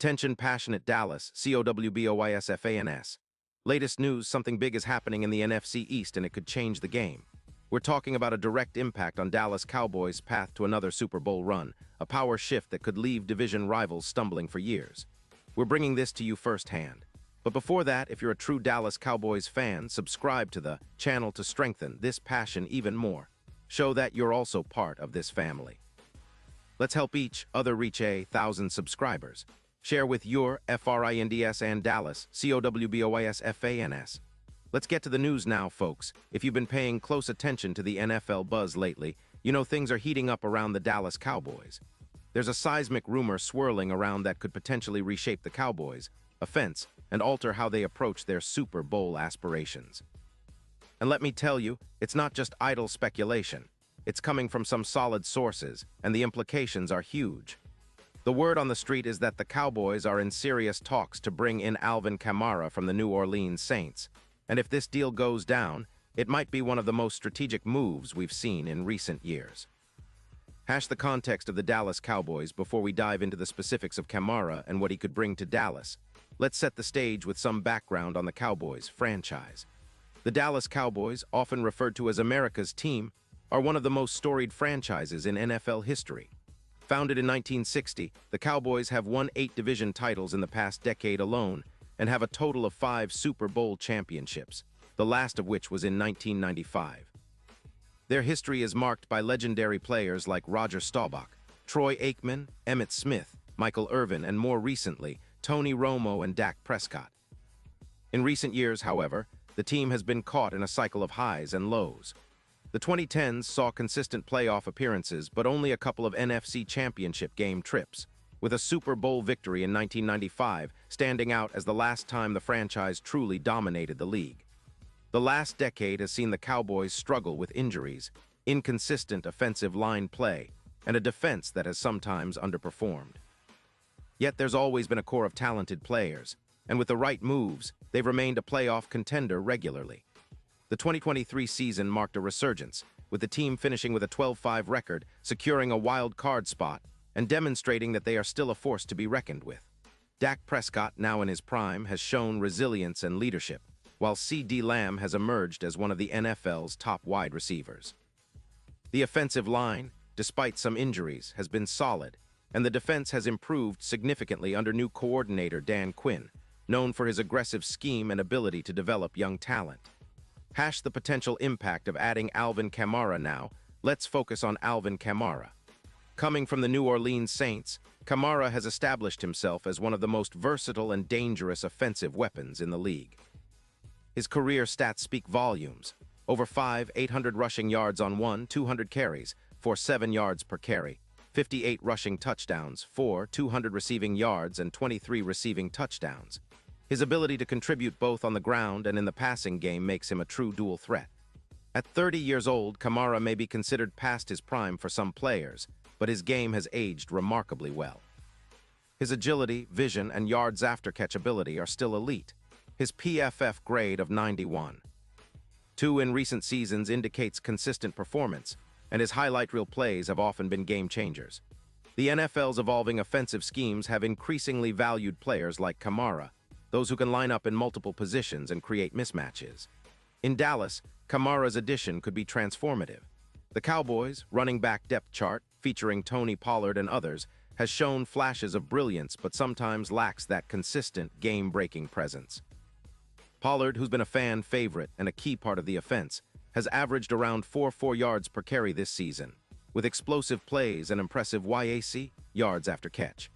Attention passionate Dallas, Cowboys. Latest news, something big is happening in the NFC East and it could change the game. We're talking about a direct impact on Dallas Cowboys' path to another Super Bowl run, a power shift that could leave division rivals stumbling for years. We're bringing this to you firsthand. But before that, if you're a true Dallas Cowboys fan, subscribe to the channel to strengthen this passion even more. Show that you're also part of this family. Let's help each other reach 1,000 subscribers. Share with your friends and Dallas, Cowboys. Let's get to the news now, folks. If you've been paying close attention to the NFL buzz lately, you know things are heating up around the Dallas Cowboys. There's a seismic rumor swirling around that could potentially reshape the Cowboys' offense and alter how they approach their Super Bowl aspirations. And let me tell you, it's not just idle speculation. It's coming from some solid sources, and the implications are huge. The word on the street is that the Cowboys are in serious talks to bring in Alvin Kamara from the New Orleans Saints. And if this deal goes down, it might be one of the most strategic moves we've seen in recent years. Hash the context of the Dallas Cowboys before we dive into the specifics of Kamara and what he could bring to Dallas. Let's set the stage with some background on the Cowboys franchise. The Dallas Cowboys, often referred to as America's team, are one of the most storied franchises in NFL history. Founded in 1960, the Cowboys have won 8 division titles in the past decade alone and have a total of 5 Super Bowl championships, the last of which was in 1995. Their history is marked by legendary players like Roger Staubach, Troy Aikman, Emmitt Smith, Michael Irvin, and more recently, Tony Romo and Dak Prescott. In recent years, however, the team has been caught in a cycle of highs and lows. The 2010s saw consistent playoff appearances but only a couple of NFC championship game trips, with a Super Bowl victory in 1995 standing out as the last time the franchise truly dominated the league. The last decade has seen the Cowboys struggle with injuries, inconsistent offensive line play, and a defense that has sometimes underperformed. Yet there's always been a core of talented players, and with the right moves, they've remained a playoff contender regularly. The 2023 season marked a resurgence, with the team finishing with a 12-5 record, securing a wild card spot, and demonstrating that they are still a force to be reckoned with. Dak Prescott, now in his prime, has shown resilience and leadership, while CeeDee Lamb has emerged as one of the NFL's top wide receivers. The offensive line, despite some injuries, has been solid, and the defense has improved significantly under new coordinator Dan Quinn, known for his aggressive scheme and ability to develop young talent. Hash the potential impact of adding Alvin Kamara now. Let's focus on Alvin Kamara. Coming from the New Orleans Saints, Kamara has established himself as one of the most versatile and dangerous offensive weapons in the league. His career stats speak volumes. Over 800 rushing yards on 200 carries, for 7 yards per carry, 58 rushing touchdowns, 200 receiving yards, and 23 receiving touchdowns. His ability to contribute both on the ground and in the passing game makes him a true dual threat. At 30 years old, Kamara may be considered past his prime for some players, but his game has aged remarkably well. His agility, vision, and yards after catch ability are still elite. His PFF grade of 91.2 in recent seasons indicates consistent performance, and his highlight reel plays have often been game changers. The NFL's evolving offensive schemes have increasingly valued players like Kamara, those who can line up in multiple positions and create mismatches. In Dallas, Kamara's addition could be transformative. The Cowboys' running back depth chart, featuring Tony Pollard and others, has shown flashes of brilliance but sometimes lacks that consistent, game-breaking presence. Pollard, who's been a fan favorite and a key part of the offense, has averaged around 4 yards per carry this season, with explosive plays and impressive YAC, yards after catch.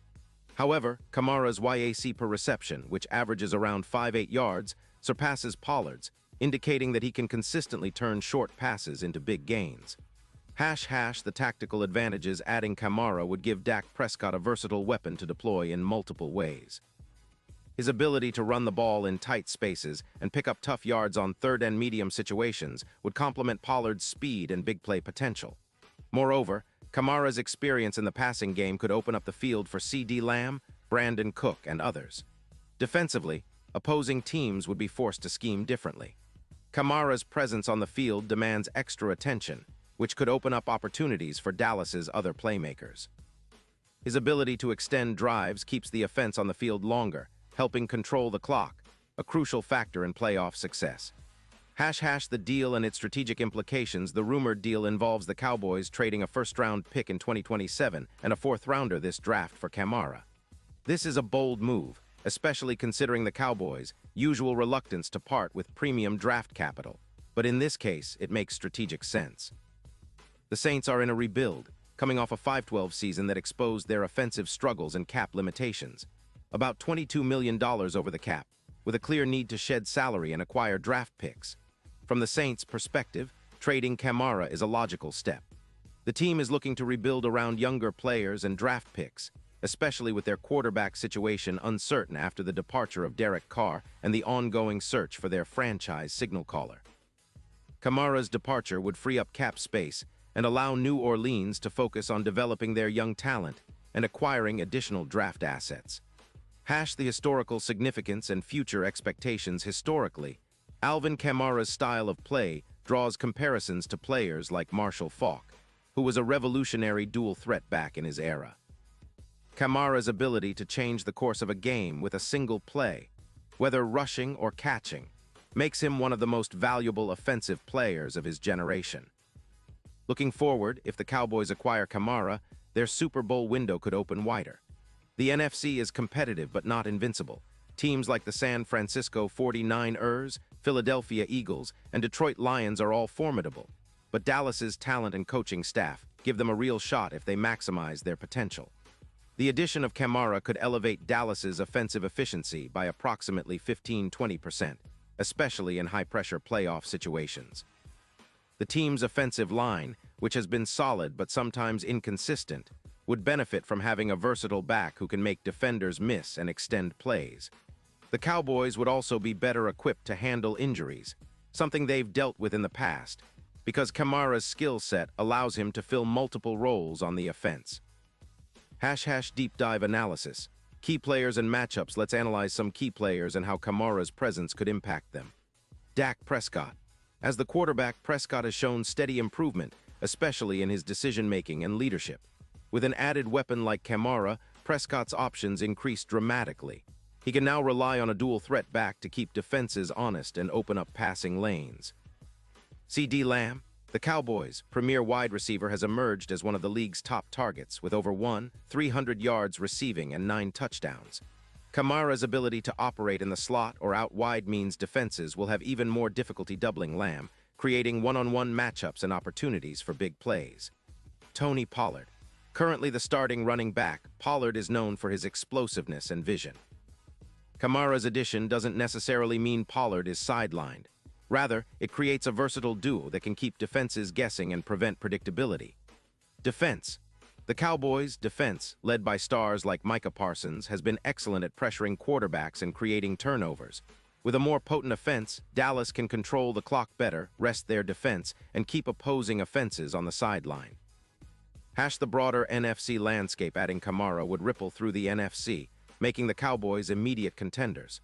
However, Kamara's YAC per reception, which averages around 5.8 yards, surpasses Pollard's, indicating that he can consistently turn short passes into big gains. The tactical advantages adding Kamara would give Dak Prescott a versatile weapon to deploy in multiple ways. His ability to run the ball in tight spaces and pick up tough yards on third and medium situations would complement Pollard's speed and big play potential. Moreover, Kamara's experience in the passing game could open up the field for CeeDee Lamb, Brandon Cook, and others. Defensively, opposing teams would be forced to scheme differently. Kamara's presence on the field demands extra attention, which could open up opportunities for Dallas's other playmakers. His ability to extend drives keeps the offense on the field longer, helping control the clock, a crucial factor in playoff success. The deal and its strategic implications. The rumored deal involves the Cowboys trading a first-round pick in 2027 and a fourth-rounder this draft for Kamara. This is a bold move, especially considering the Cowboys' usual reluctance to part with premium draft capital. But in this case, it makes strategic sense. The Saints are in a rebuild, coming off a 5-12 season that exposed their offensive struggles and cap limitations. About $22 million over the cap, with a clear need to shed salary and acquire draft picks. From the Saints' perspective, trading Kamara is a logical step. The team is looking to rebuild around younger players and draft picks, especially with their quarterback situation uncertain after the departure of Derek Carr and the ongoing search for their franchise signal caller. Kamara's departure would free up cap space and allow New Orleans to focus on developing their young talent and acquiring additional draft assets. The historical significance and future expectations. Historically, Alvin Kamara's style of play draws comparisons to players like Marshall Faulk, who was a revolutionary dual-threat back in his era. Kamara's ability to change the course of a game with a single play, whether rushing or catching, makes him one of the most valuable offensive players of his generation. Looking forward, if the Cowboys acquire Kamara, their Super Bowl window could open wider. The NFC is competitive but not invincible. Teams like the San Francisco 49ers, Philadelphia Eagles, and Detroit Lions are all formidable, but Dallas's talent and coaching staff give them a real shot if they maximize their potential. The addition of Kamara could elevate Dallas's offensive efficiency by approximately 15–20%, especially in high-pressure playoff situations. The team's offensive line, which has been solid but sometimes inconsistent, would benefit from having a versatile back who can make defenders miss and extend plays. The Cowboys would also be better equipped to handle injuries, something they've dealt with in the past, because Kamara's skill set allows him to fill multiple roles on the offense. Deep dive analysis. Key players and matchups. Let's analyze some key players and how Kamara's presence could impact them. Dak Prescott. As the quarterback, Prescott has shown steady improvement, especially in his decision-making and leadership. With an added weapon like Kamara, Prescott's options increase dramatically. He can now rely on a dual-threat back to keep defenses honest and open up passing lanes. CeeDee Lamb. The Cowboys' premier wide receiver has emerged as one of the league's top targets, with over 300 yards receiving and 9 touchdowns. Kamara's ability to operate in the slot or out wide means defenses will have even more difficulty doubling Lamb, creating one-on-one matchups and opportunities for big plays. Tony Pollard. Currently the starting running back, Pollard is known for his explosiveness and vision. Kamara's addition doesn't necessarily mean Pollard is sidelined. Rather, it creates a versatile duo that can keep defenses guessing and prevent predictability. Defense. The Cowboys' defense, led by stars like Micah Parsons, has been excellent at pressuring quarterbacks and creating turnovers. With a more potent offense, Dallas can control the clock better, rest their defense, and keep opposing offenses on the sideline. The broader NFC landscape. Adding Kamara would ripple through the NFC, making the Cowboys immediate contenders.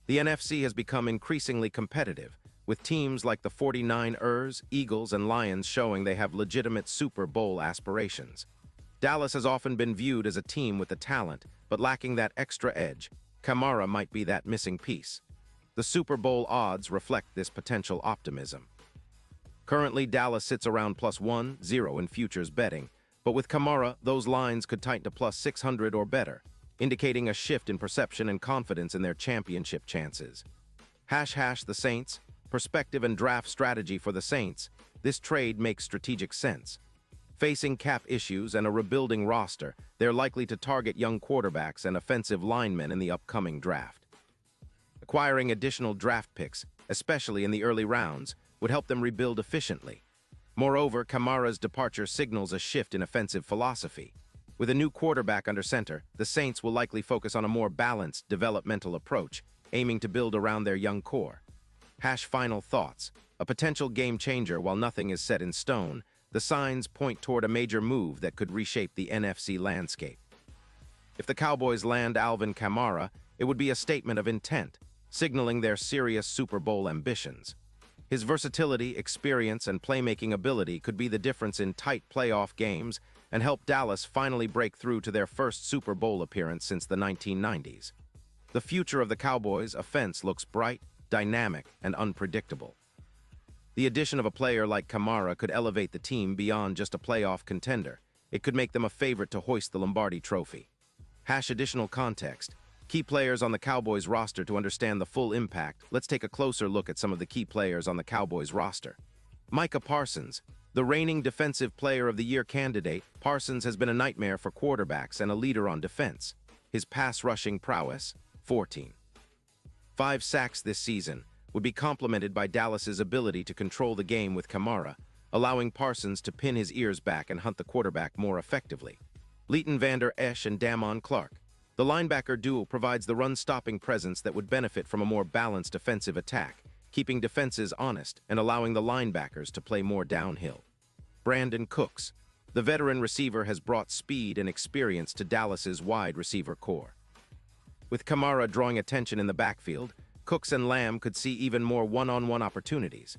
The NFC has become increasingly competitive, with teams like the 49ers, Eagles, and Lions showing they have legitimate Super Bowl aspirations. Dallas has often been viewed as a team with the talent, but lacking that extra edge. Kamara might be that missing piece. The Super Bowl odds reflect this potential optimism. Currently, Dallas sits around +1-0 in futures betting, but with Kamara, those lines could tighten to +600 or better, indicating a shift in perception and confidence in their championship chances. The Saints. Perspective and draft strategy. For the Saints, this trade makes strategic sense. Facing cap issues and a rebuilding roster, they're likely to target young quarterbacks and offensive linemen in the upcoming draft. Acquiring additional draft picks, especially in the early rounds, would help them rebuild efficiently. Moreover, Kamara's departure signals a shift in offensive philosophy. With a new quarterback under center, the Saints will likely focus on a more balanced, developmental approach, aiming to build around their young core. Final thoughts. A potential game changer. While nothing is set in stone, the signs point toward a major move that could reshape the NFC landscape. If the Cowboys land Alvin Kamara, it would be a statement of intent, signaling their serious Super Bowl ambitions. His versatility, experience, and playmaking ability could be the difference in tight playoff games and helped Dallas finally break through to their first Super Bowl appearance since the 1990s. The future of the Cowboys' offense looks bright, dynamic, and unpredictable. The addition of a player like Kamara could elevate the team beyond just a playoff contender. It could make them a favorite to hoist the Lombardi Trophy. Additional context. Key players on the Cowboys roster. To understand the full impact, let's take a closer look at some of the key players on the Cowboys roster. Micah Parsons, the reigning Defensive Player of the Year candidate. Parsons has been a nightmare for quarterbacks and a leader on defense. His pass rushing prowess, 5 sacks this season, would be complemented by Dallas's ability to control the game with Kamara, allowing Parsons to pin his ears back and hunt the quarterback more effectively. Leighton Vander Esch and Damon Clark. The linebacker duo provides the run-stopping presence that would benefit from a more balanced offensive attack, keeping defenses honest and allowing the linebackers to play more downhill. Brandon Cooks. The veteran receiver has brought speed and experience to Dallas's wide receiver core. With Kamara drawing attention in the backfield, Cooks and Lamb could see even more one-on-one opportunities.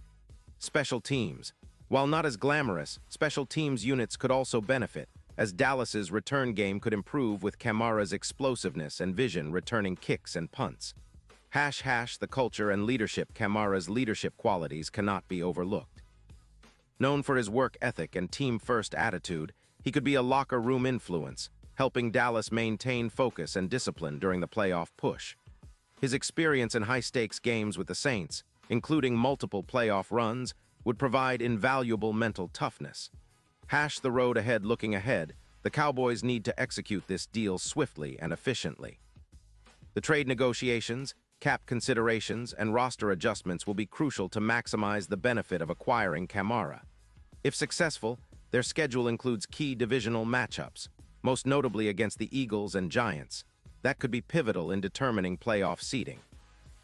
Special teams. While not as glamorous, special teams units could also benefit, as Dallas's return game could improve with Kamara's explosiveness and vision returning kicks and punts. The culture and leadership. Kamara's leadership qualities cannot be overlooked. Known for his work ethic and team-first attitude, he could be a locker room influence, helping Dallas maintain focus and discipline during the playoff push. His experience in high-stakes games with the Saints, including multiple playoff runs, would provide invaluable mental toughness. The road ahead. Looking ahead, the Cowboys need to execute this deal swiftly and efficiently. The trade negotiations, cap considerations, and roster adjustments will be crucial to maximize the benefit of acquiring Kamara. If successful, their schedule includes key divisional matchups, most notably against the Eagles and Giants. That could be pivotal in determining playoff seeding.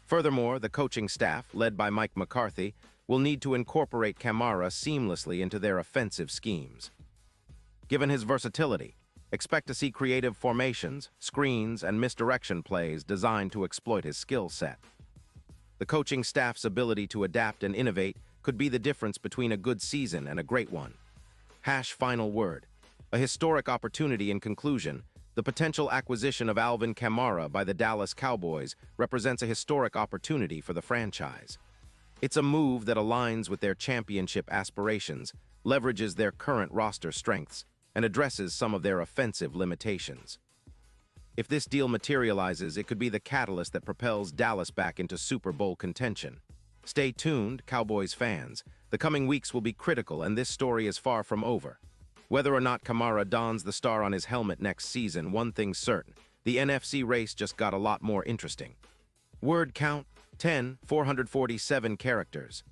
Furthermore, the coaching staff, led by Mike McCarthy, will need to incorporate Kamara seamlessly into their offensive schemes. Given his versatility, expect to see creative formations, screens, and misdirection plays designed to exploit his skill set. The coaching staff's ability to adapt and innovate could be the difference between a good season and a great one. Final word. A historic opportunity. In conclusion, the potential acquisition of Alvin Kamara by the Dallas Cowboys represents a historic opportunity for the franchise. It's a move that aligns with their championship aspirations, leverages their current roster strengths, and addresses some of their offensive limitations. If this deal materializes, it could be the catalyst that propels Dallas back into Super Bowl contention. Stay tuned, Cowboys fans. The coming weeks will be critical, and this story is far from over. Whether or not Kamara dons the star on his helmet next season, one thing's certain: the NFC race just got a lot more interesting. Word count: 10, 447 characters.